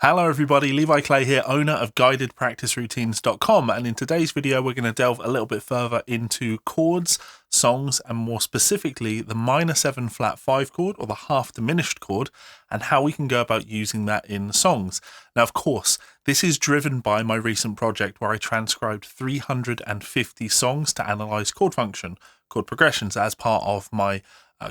Hello everybody, Levi Clay here, owner of guidedpracticeroutines.com, and in today's video we're going to delve a little bit further into chords, songs, and more specifically the minor 7 flat 5 chord, or the half diminished chord, and how we can go about using that in songs. Now of course, this is driven by my recent project where I transcribed 350 songs to analyse chord function, chord progressions as part of my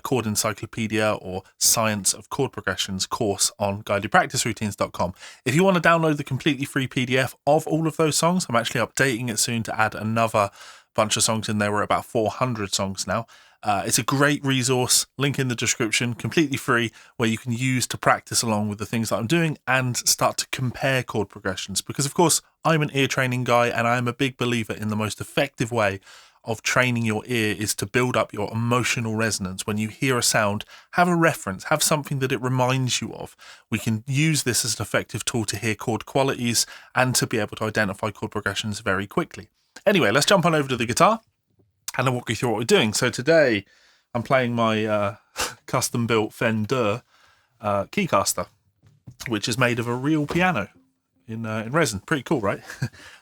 chord encyclopedia or science of chord progressions course on guidedpracticeroutines.com. If you want to download the completely free PDF of all of those songs, I'm actually updating it soon to add another bunch of songs in there. We're about 400 songs now. It's a great resource, link in the description, completely free, where you can use to practice along with the things that I'm doing and start to compare chord progressions. Because of course, I'm an ear training guy and I'm a big believer in the most effective way of training your ear is to build up your emotional resonance. When you hear a sound, have a reference, have something that it reminds you of. We can use this as an effective tool to hear chord qualities and to be able to identify chord progressions very quickly. Anyway, let's jump on over to the guitar and I'll walk you through what we're doing. So today I'm playing my custom built Fender Keycaster, which is made of a real piano in resin. Pretty cool, right?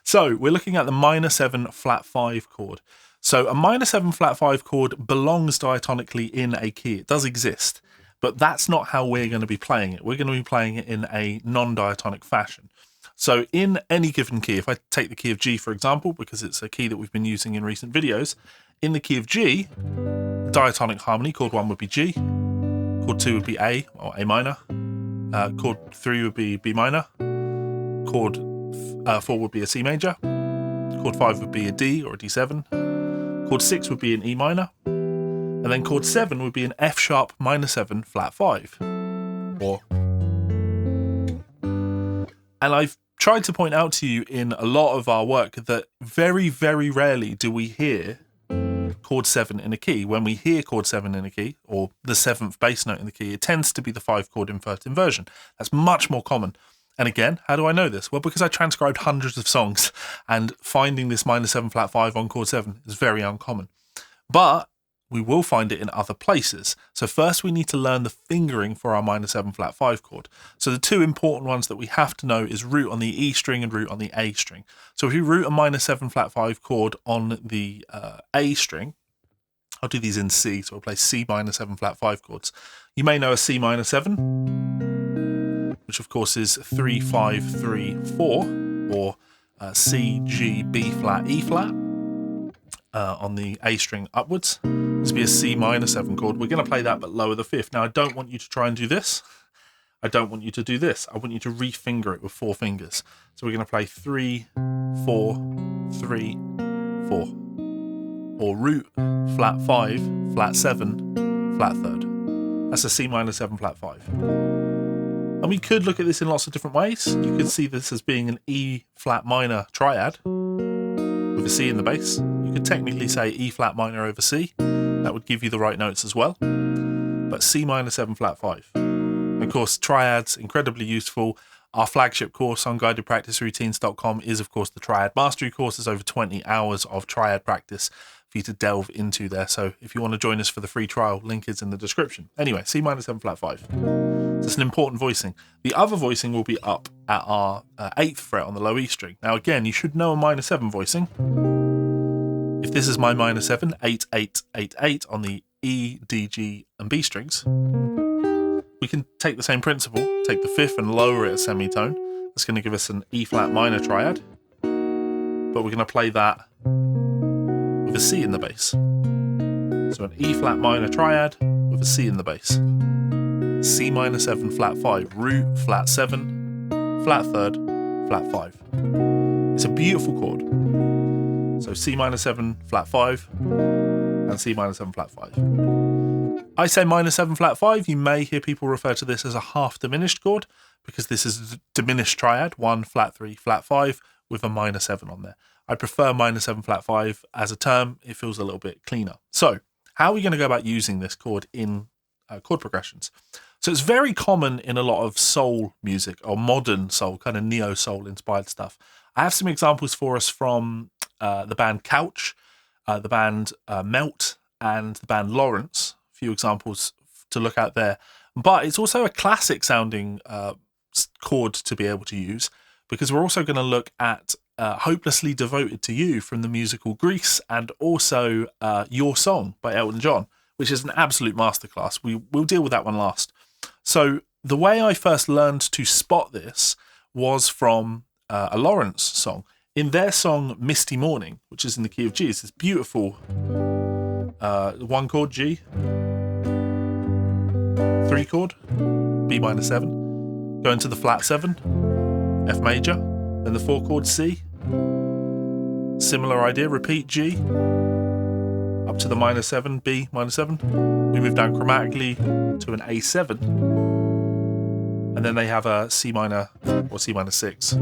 So we're looking at the minor 7 flat 5 chord. So a minor 7 flat 5 chord belongs diatonically in a key. It does exist, but that's not how we're going to be playing it. We're going to be playing it in a non-diatonic fashion. So in any given key, if I take the key of G, for example, because it's a key that we've been using in recent videos, in the key of G, diatonic harmony, chord 1 would be G, chord 2 would be A, or A minor, chord 3 would be B minor, chord 4 would be a C major, chord 5 would be a D or a D7, chord 6 would be an E minor, and then chord 7 would be an F sharp minor 7 flat 5. And I've tried to point out to you in a lot of our work that very, very rarely do we hear chord 7 in a key. When we hear chord 7 in a key, or the 7th bass note in the key, it tends to be the 5 chord invert inversion. That's much more common. And again, how do I know this? Well, because I transcribed hundreds of songs, and finding this minor 7 flat 5 on chord 7 is very uncommon. But we will find it in other places. So first we need to learn the fingering for our minor 7 flat 5 chord. So the two important ones that we have to know is root on the E string and root on the A string. So if you root a minor 7 flat 5 chord on the A string, I'll do these in C, so we'll play C minor 7 flat 5 chords. You may know a C minor 7, which of course is 3, 5, 3, 4, or C, G, B flat, E flat on the A string upwards. This would be a C minor 7 chord. We're going to play that but lower the 5th. Now I don't want you to try and do this. I don't want you to do this. I want you to refinger it with 4 fingers. So we're going to play 3, 4, 3, 4. Or root flat 5, flat 7, flat 3rd. That's a C minor 7 flat 5. And we could look at this in lots of different ways. You could see this as being an E flat minor triad with a C in the bass. You could technically say E flat minor over C. That would give you the right notes as well. But C minor 7 flat 5. And of course, triads, incredibly useful. Our flagship course on guidedpracticeroutines.com is, of course, the Triad Mastery course. There's over 20 hours of triad practice for you to delve into there. So if you want to join us for the free trial, link is in the description. Anyway, C minor 7 flat 5. So it's an important voicing. The other voicing will be up at our 8th fret on the low E string. Now again, you should know a minor 7 voicing. If this is my minor 7, 8, 8, 8, 8 on the E, D, G and B strings, we can take the same principle, take the 5th and lower it a semitone. That's going to give us an E flat minor triad, but we're going to play that with a C in the bass. So an E flat minor triad with a C in the bass. C minor 7 flat 5, root flat 7, flat 3rd, flat 5. It's a beautiful chord. So C minor 7 flat 5 and C minor 7 flat 5. I say minor 7 flat 5. You may hear people refer to this as a half diminished chord because this is a diminished triad, 1 flat 3 flat 5 with a minor 7 on there. I prefer minor 7 flat 5 as a term. It feels a little bit cleaner. So how are we going to go about using this chord in chord progressions? So it's very common in a lot of soul music, or modern soul, kind of neo-soul inspired stuff. I have some examples for us from the band Couch, the band Melt, and the band Lawrence. A few examples to look at there. But it's also a classic sounding chord to be able to use, because we're also going to look at Hopelessly Devoted to You from the musical Grease, and also Your Song by Elton John, which is an absolute masterclass. We'll deal with that one last. So the way I first learned to spot this was from a Lawrence song. In their song Misty Morning, which is in the key of G, it's this beautiful 1 chord G, 3 chord B minor 7, going to the flat 7, F major, then the 4 chord C, similar idea, repeat G, up to the minor 7, B minor 7. We move down chromatically to an A7, and then they have a C minor or C minor 6.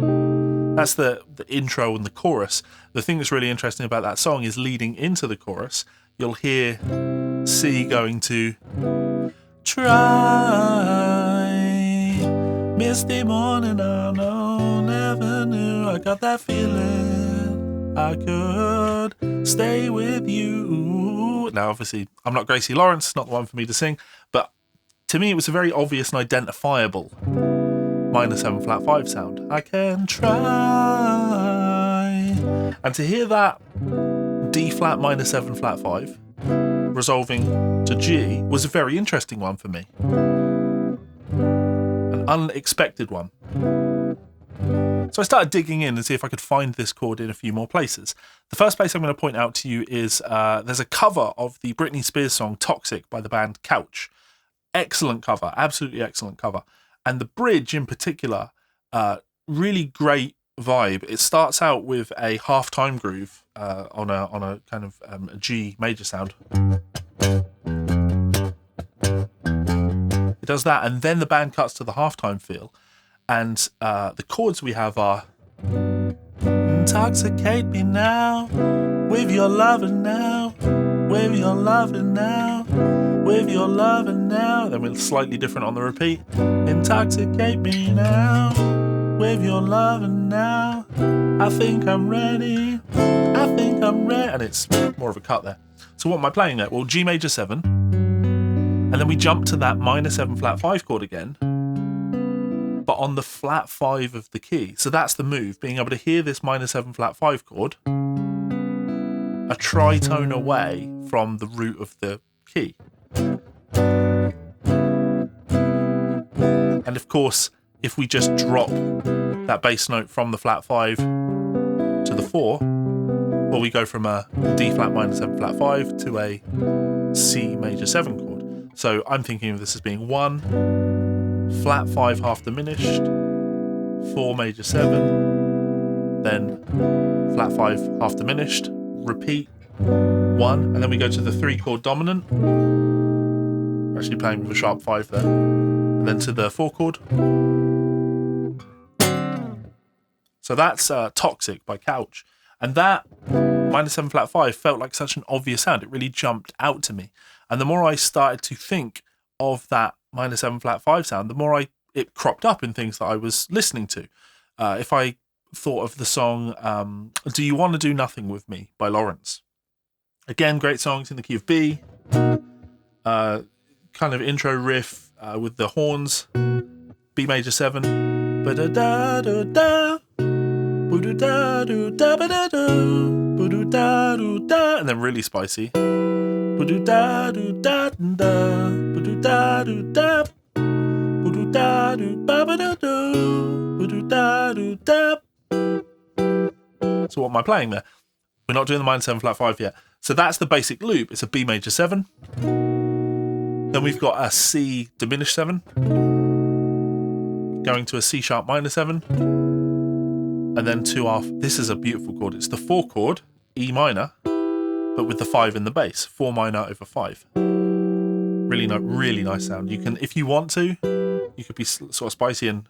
That's the intro and the chorus. The thing that's really interesting about that song is leading into the chorus, you'll hear C going to try. Misty morning, I know, never knew I got that feeling I could stay with you. Now, obviously, I'm not Gracie Lawrence, not the one for me to sing, but to me, it was a very obvious and identifiable minor 7 flat 5 sound. I can try. And to hear that D flat minor 7 flat 5 resolving to G was a very interesting one for me. An unexpected one. So I started digging in and see if I could find this chord in a few more places. The first place I'm going to point out to you is there's a cover of the Britney Spears song Toxic by the band Couch. Excellent cover, absolutely excellent cover. And the bridge in particular, really great vibe. It starts out with a half-time groove on a kind of a G major sound. It does that, and then the band cuts to the halftime feel, and the chords we have are intoxicate me now with your loving now, with your loving now, with your loving now. Then we're slightly different on the repeat. Intoxicate me now with your loving now. I think I'm ready. I think I'm ready. And it's more of a cut there. So what am I playing there? Well, G major 7. And then we jump to that minor 7 flat 5 chord again, but on the flat 5 of the key. So that's the move, being able to hear this minor 7 flat 5 chord a tritone away from the root of the key. And of course, if we just drop that bass note from the flat 5 to the 4, well, we go from a D flat minor 7 flat 5 to a C major 7 chord. So I'm thinking of this as being 1, flat 5 half diminished, 4 major 7, then flat 5 half diminished, repeat, 1, and then we go to the 3 chord dominant. We're actually playing with a sharp 5 there. And then to the 4 chord. So that's Toxic by Couch. And that minor 7 flat 5 felt like such an obvious sound. It really jumped out to me. And the more I started to think of that minor 7 flat 5 sound, the more it cropped up in things that I was listening to. If I thought of the song Do You Want to Do Nothing With Me by Lawrence. Again, great songs in the key of B. Kind of intro riff with the horns. B major 7. Ba-da-da-da-da. And then really spicy. So what am I playing there? We're not doing the minor 7 flat 5 yet. So that's the basic loop. It's a B major 7. Then we've got a C diminished 7. Going to a C sharp minor 7. And then this is a beautiful chord. It's the 4 chord, E minor, but with the 5 in the bass. 4 minor over 5. Really nice sound. You can, if you want to, you could be sort of spicy and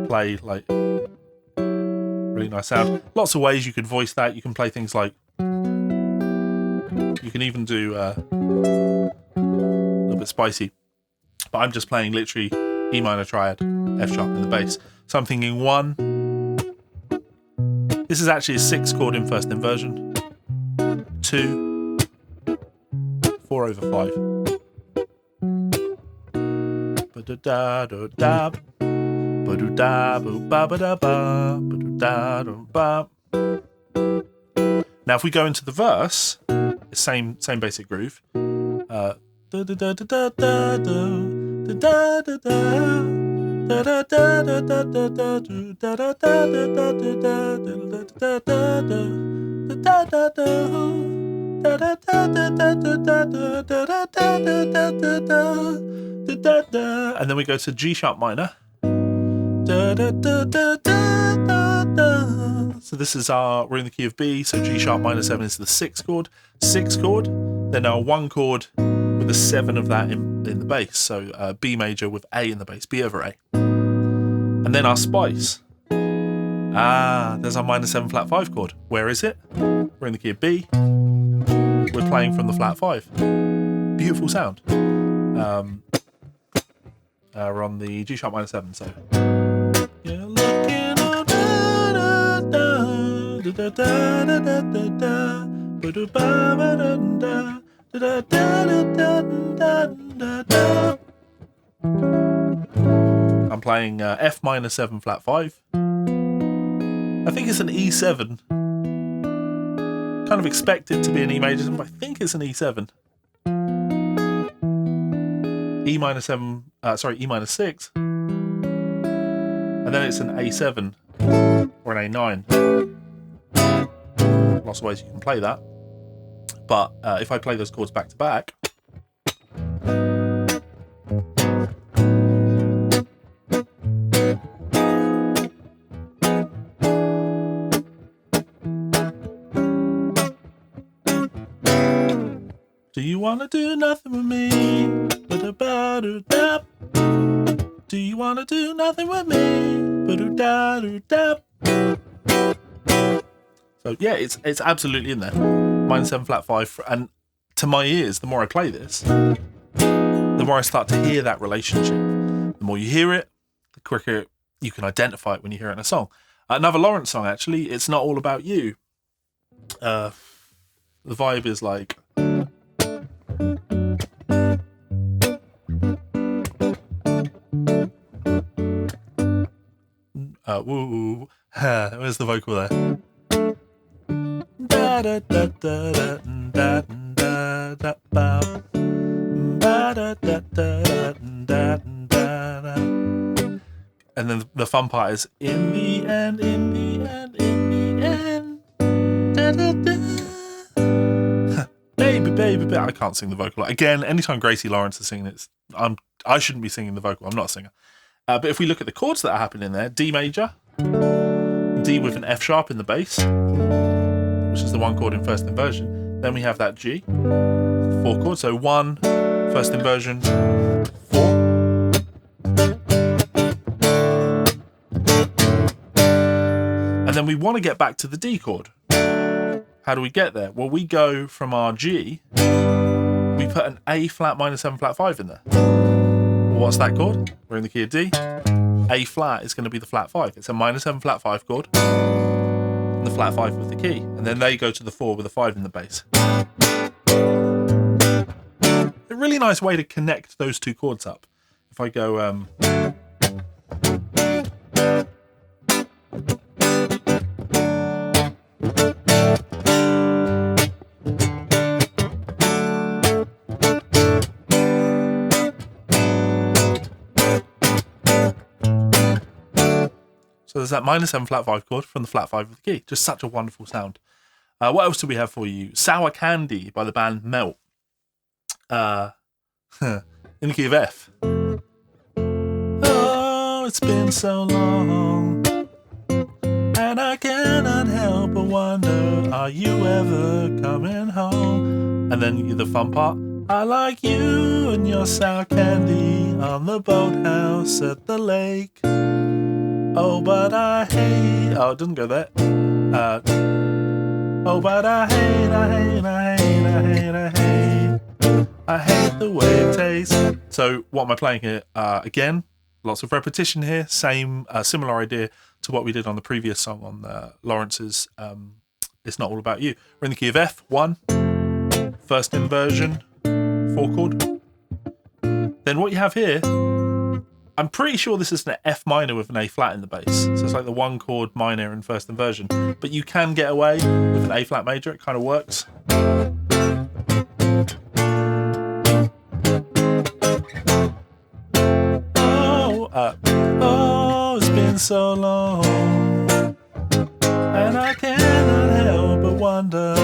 play like really nice sound. Lots of ways you could voice that. You can play things like, you can even do a little bit spicy. But I'm just playing literally E minor triad, F sharp in the bass. So I'm thinking 1. This is actually a 6 chord in first inversion. 2, 4 over 5. ba-do-da, ba-ba-da-ba, ba-do-da-da-ba. Now, if we go into the verse, same basic groove. And then we go to G sharp minor. So this is we're in the key of B, so G sharp minor 7 is the 6th chord. 6th chord, then our 1 chord with a 7 of that in the bass, so B major with A in the bass, B over A. And then our spice. There's our minor 7 flat 5 chord. Where is it? We're in the key of B. We're playing from the flat 5. Beautiful sound. We're on the G sharp minor 7, so. You're looking on I'm playing F minor 7 flat 5. I think it's an E7. Kind of expect it to be an E major, but I think it's an E7. E minor 7, E minor 6. And then it's an A7 or an A9. Lots of ways you can play that. But if I play those chords back to back, do you wanna do nothing with me? Do you wanna do nothing with me? So yeah, it's absolutely in there. Minor 7 flat 5, and to my ears, the more I play this, the more I start to hear that relationship. The more you hear it, the quicker you can identify it when you hear it in a song. Another Lawrence song, actually, It's Not All About You. The vibe is like. Woo. Where's the vocal there? And then the fun part is in the end. Baby. I can't sing the vocal. Again, anytime Gracie Lawrence is singing it, I shouldn't be singing the vocal. I'm not a singer. But if we look at the chords that are happening there, D major, D with an F sharp in the bass, which is the 1 chord in first inversion. Then we have that G, 4 chord, so 1, first inversion, 4. And then we want to get back to the D chord. How do we get there? Well, we go from our G, we put an A flat minor 7 flat 5 in there. What's that chord? We're in the key of D. A flat is going to be the flat 5. It's a minor 7 flat 5 chord. And the flat 5 with the key. And then they go to the 4 with a 5 in the bass. A really nice way to connect those two chords up. If I go... So there's that minor 7 flat 5 chord from the flat 5 of the key. Just such a wonderful sound. What else do we have for you? Sour Candy by the band Melt. In the key of F. Oh, it's been so long, and I cannot help but wonder, are you ever coming home? And then the fun part. I like you and your sour candy on the boathouse at the lake. Oh, but I hate... Oh, it doesn't go there. Oh, but I hate the way it tastes. So what am I playing here? Again, lots of repetition here. Similar idea to what we did on the previous song on Lawrence's It's Not All About You. We're in the key of F, 1. First inversion, 4 chord. Then what you have here I'm pretty sure this is an F minor with an A flat in the bass. So it's like the one chord minor in first inversion. But you can get away with an A flat major. It kind of works. Oh, it's been so long, and I cannot help but wonder,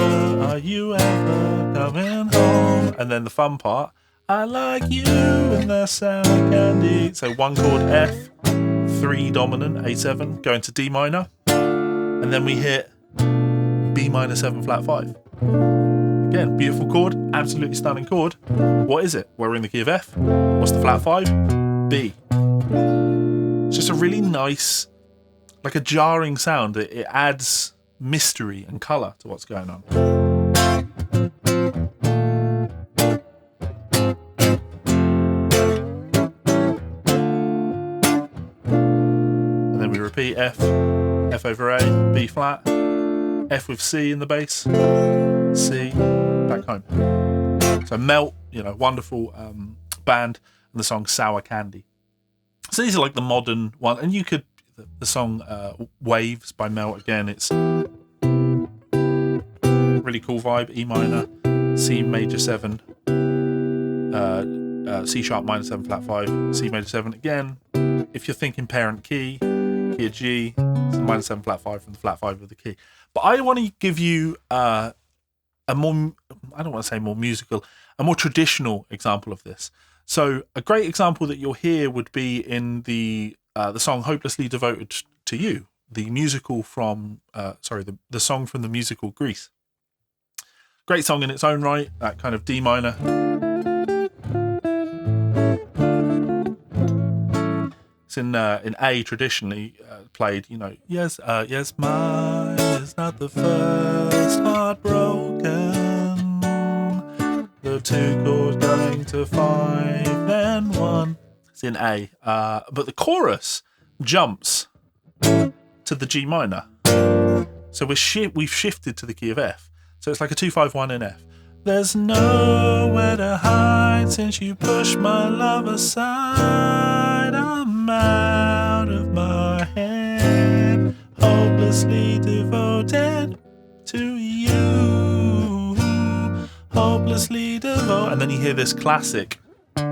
are you ever coming home? And then the fun part, I like you and the sour candy. So one chord F, 3 dominant, A7, going to D minor, and then we hit B minor 7 flat 5. Again, beautiful chord, absolutely stunning chord. What is it? We're in the key of F. What's the flat 5? B. It's just a really nice, like a jarring sound. It adds mystery and colour to what's going on. And then we repeat F, F over A, B flat, F with C in the bass, C, back home. So Melt, wonderful band, and the song Sour Candy. So these are like the modern one, and you could, the song Waves by Melt, again, it's really cool vibe, E minor, C major 7, C sharp minor 7 flat 5, C major 7, again, if you're thinking parent key of G, it's minor 7 flat 5 from the flat 5 of the key. But I want to give you a more, I don't want to say more musical, a more traditional example of this. So a great example that you'll hear would be in the song Hopelessly Devoted to You, the musical from, the song from the musical Grease. Great song in its own right, that kind of D minor. It's in A traditionally played, yes, mine is not the first heart broken. The 2 chords going to 5, then 1. It's in A. But the chorus jumps to the G minor. So we've shifted to the key of F. So it's like a 2-5-1 in F. There's nowhere to hide since you pushed my love aside. I'm out of my head, hopelessly devoted to you. Hopelessly devoted. And then you hear this classic. So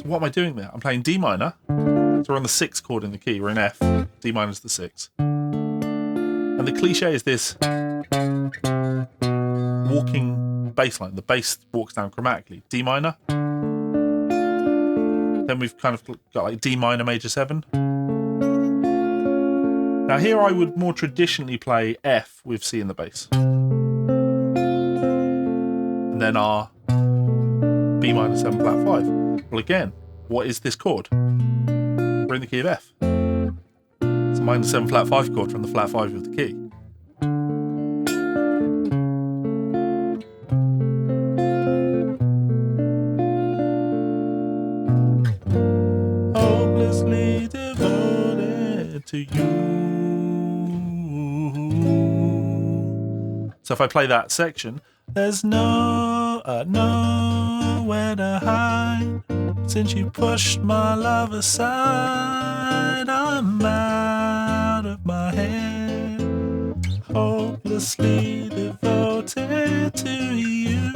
what am I doing there? I'm playing D minor. So we're on the 6th chord in the key. We're in F. D minor is the 6th. And the cliche is this walking bass line. The bass walks down chromatically. D minor. Then we've kind of got like D minor major 7. Now here I would more traditionally play F with C in the bass. And then our B minor 7 flat 5. Well again, what is this chord? We're in the key of F. It's a minor 7 flat 5 chord from the flat 5 of the key. Hopelessly devoted to you. So if I play that section, there's nowhere to hide since you pushed my love aside. I'm out of my head, hopelessly devoted to you.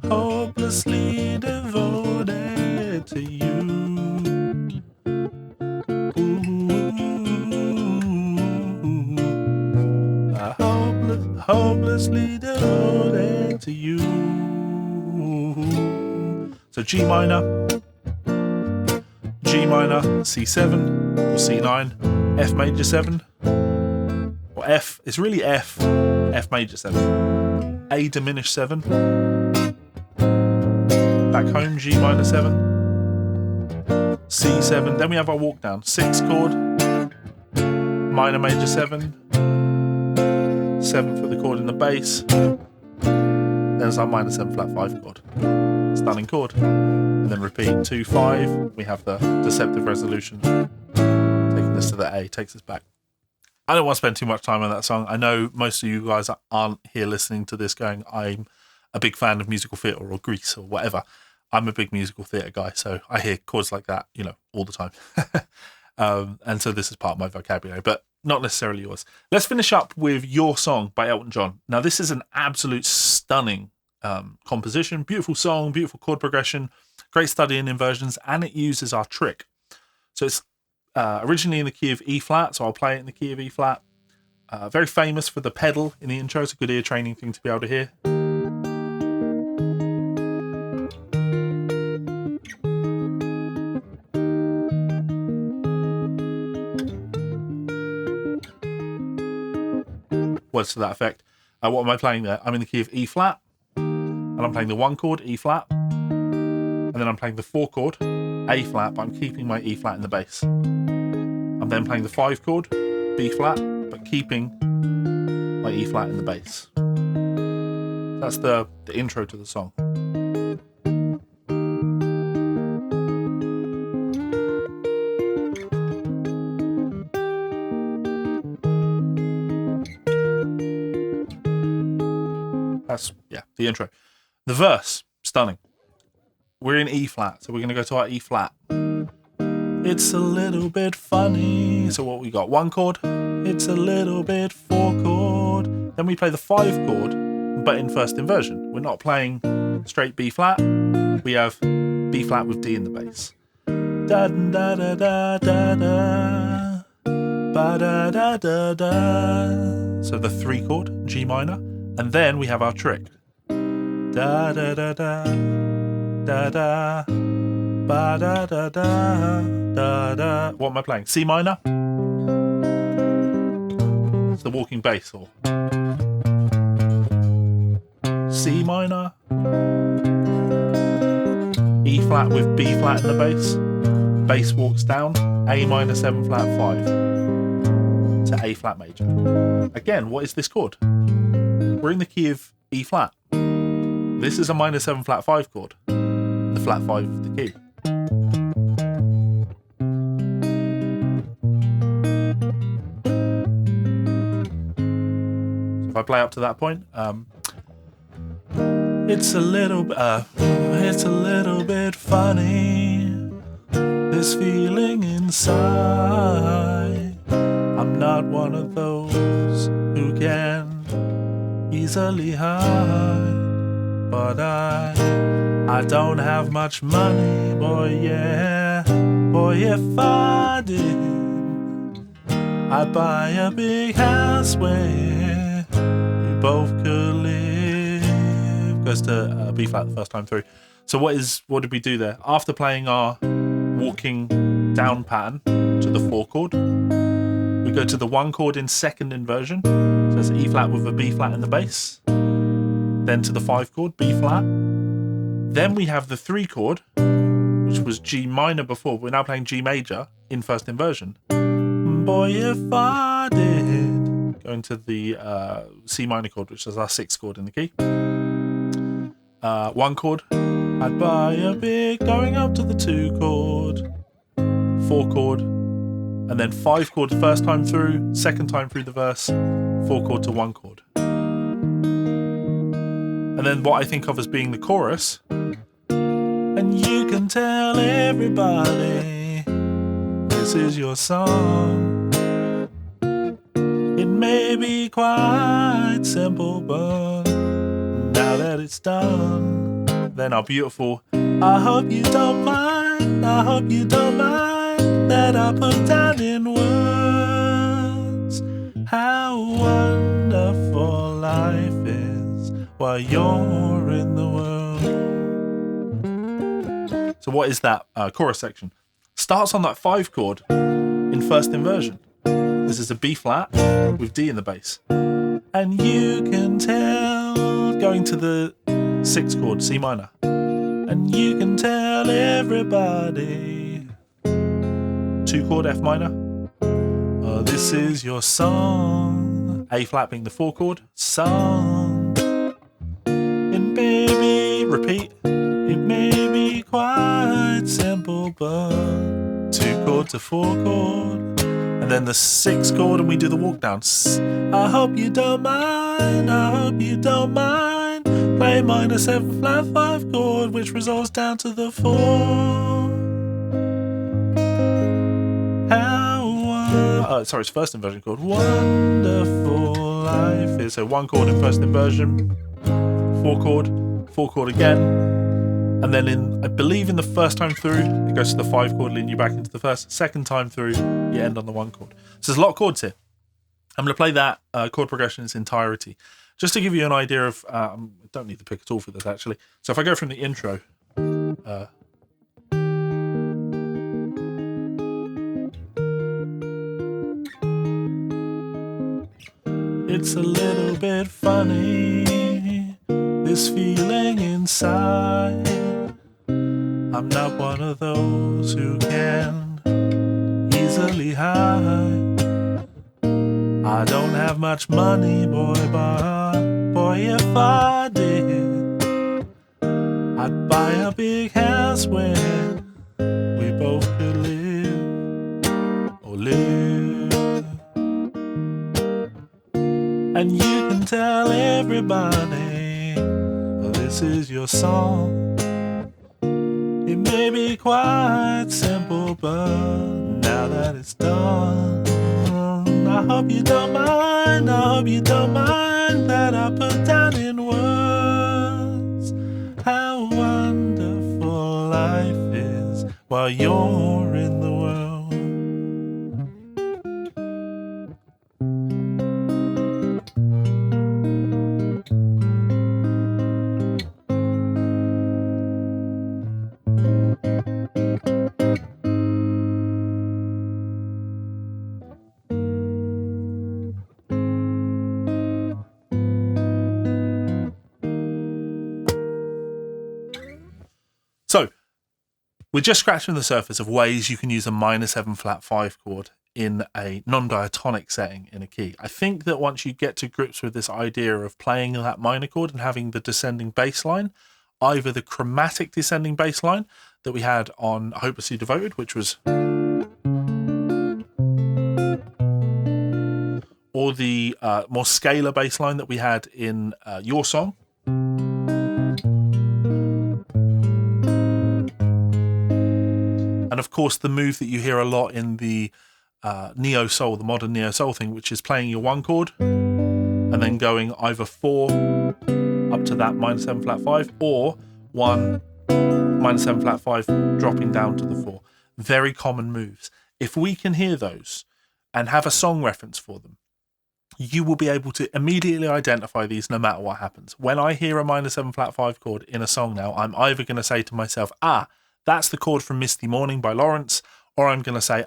Hopelessly devoted to you. Hopelessly devoted to you. So G minor, C7 or C9, F major 7, or F, it's really F major 7, A diminished 7, back home G minor 7, C7, then we have our walk down, 6th chord, minor major 7, 7th for the chord in the bass, then it's our minor 7 flat 5 chord. Stunning chord. And then repeat 2-5. We have the deceptive resolution. Taking this to the A takes us back. I don't want to spend too much time on that song. I know most of you guys aren't here listening to this going, I'm a big fan of musical theatre or Grease or whatever. I'm a big musical theatre guy, so I hear chords like that, all the time. And so this is part of my vocabulary, but not necessarily yours. Let's finish up with Your Song by Elton John. Now, this is an absolute stunning composition, beautiful song, beautiful chord progression, great study in inversions, and it uses our trick. So it's originally in the key of E flat, so I'll play it in the key of E flat. Very famous for the pedal in the intro. It's a good ear training thing to be able to hear. Words to that effect. What am I playing there? I'm in the key of E flat, and I'm playing the 1 chord, E flat, and then I'm playing the 4 chord, A flat, but I'm keeping my E flat in the bass. I'm then playing the 5 chord, B flat, but keeping my E flat in the bass. That's the intro to the song. That's, the intro. The verse, stunning. We're in E flat, so we're going to go to our E flat. It's a little bit funny. So what we got? 1 chord. It's a little bit 4 chord. Then we play the 5 chord, but in first inversion. We're not playing straight B flat. We have B flat with D in the bass. Da da da da da da. Ba da da da da. So the 3 chord, G minor. And then we have our trick. Da da da da da da ba da da da da da. What am I playing? C minor. It's the walking bass, or C minor. E flat with B flat in the bass. Bass walks down. A minor 7 flat 5 to A flat major. Again, what is this chord? We're in the key of E flat. This is a minor 7 flat 5 chord, the flat 5 of the key. So if I play up to that point, it's a little bit funny, this feeling inside. I'm not one of those who can easily hide, but I don't have much money, boy, yeah. Boy, if I did, I'd buy a big house where we both could live. Goes to B flat the first time through. So what did we do there? After playing our walking down pattern to the 4 chord, we go to the 1 chord in second inversion. So it's E flat with a B flat in the bass. Then to the 5 chord, B flat. Then we have the 3 chord, which was G minor before. We're now playing G major in first inversion. Boy, if I did. Going to the C minor chord, which is our 6th chord in the key. 1 chord, I'd buy a big. Going up to the 2 chord, 4 chord, and then 5 chord first time through, second time through the verse, 4 chord to 1 chord. And then what I think of as being the chorus. And you can tell everybody this is your song. It may be quite simple, but now that it's done, then our beautiful I hope you don't mind, I hope you don't mind that I put down in words how wonderful life is while you're in the world. So what is that chorus section? Starts on that 5 chord in first inversion. This is a B flat with D in the bass. And you can tell, going to the 6 chord, C minor. And you can tell everybody, 2 chord, F minor. Oh, this is your song. A flat being the 4 chord, song. And baby, repeat. It may be quite simple, but 2 chord to 4 chord, and and then the 6th chord, and we do the walk down. I hope you don't mind, I hope you don't mind. Play minor 7 flat 5 chord, which resolves down to the 4. Sorry, it's first inversion chord. Wonderful life is. So 1 chord in first inversion, 4 chord again, and then I believe in the first time through it goes to the 5 chord, leading you back into the first. Second time through you end on the 1 chord. So there's a lot of chords here. I'm going to play that chord progression in its entirety, just to give you an idea of. I don't need the pick at all for this actually. So if I go from the intro. It's a little bit funny, this feeling inside. I'm not one of those who can easily hide. I don't have much money, boy, but boy, if I did, I'd buy a big house where we both could live, or live. And you can tell everybody, well, this is your song. It may be quite simple, but now that it's done, I hope you don't mind, I hope you don't mind that I put down in words how wonderful life is while you're in the world. So, we're just scratching the surface of ways you can use a minor 7 flat 5 chord in a non-diatonic setting in a key. I think that once you get to grips with this idea of playing that minor chord and having the descending bass line, either the chromatic descending bass line that we had on Hopelessly Devoted, which was, or the more scalar bass line that we had in Your Song, and of course the move that you hear a lot in the neo soul, the modern neo soul thing, which is playing your 1 chord and then going either 4 up to that minor 7 flat 5, or 1 minor 7 flat 5 dropping down to the 4. Very common moves. If we can hear those and have a song reference for them, you will be able to immediately identify these no matter what happens. When I hear a minor 7 flat 5 chord in a song now, I'm either going to say to myself, that's the chord from Misty Morning by Lawrence, or I'm going to say,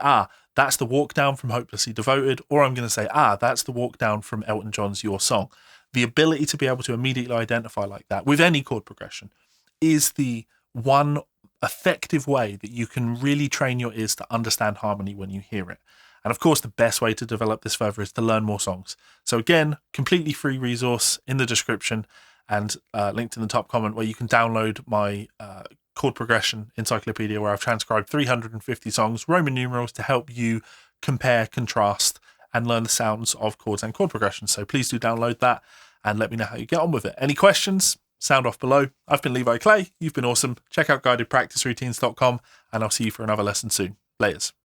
that's the walk down from Hopelessly Devoted, or I'm going to say, that's the walk down from Elton John's Your Song. The ability to be able to immediately identify like that with any chord progression is the one effective way that you can really train your ears to understand harmony when you hear it. And of course, the best way to develop this further is to learn more songs. So again, completely free resource in the description and linked in the top comment where you can download my chord progression encyclopedia, where I've transcribed 350 songs, Roman numerals, to help you compare, contrast, and learn the sounds of chords and chord progressions. So please do download that and let me know how you get on with it. Any questions? Sound off below. I've been Levi Clay. You've been awesome. Check out guidedpracticeroutines.com and I'll see you for another lesson soon. Laters.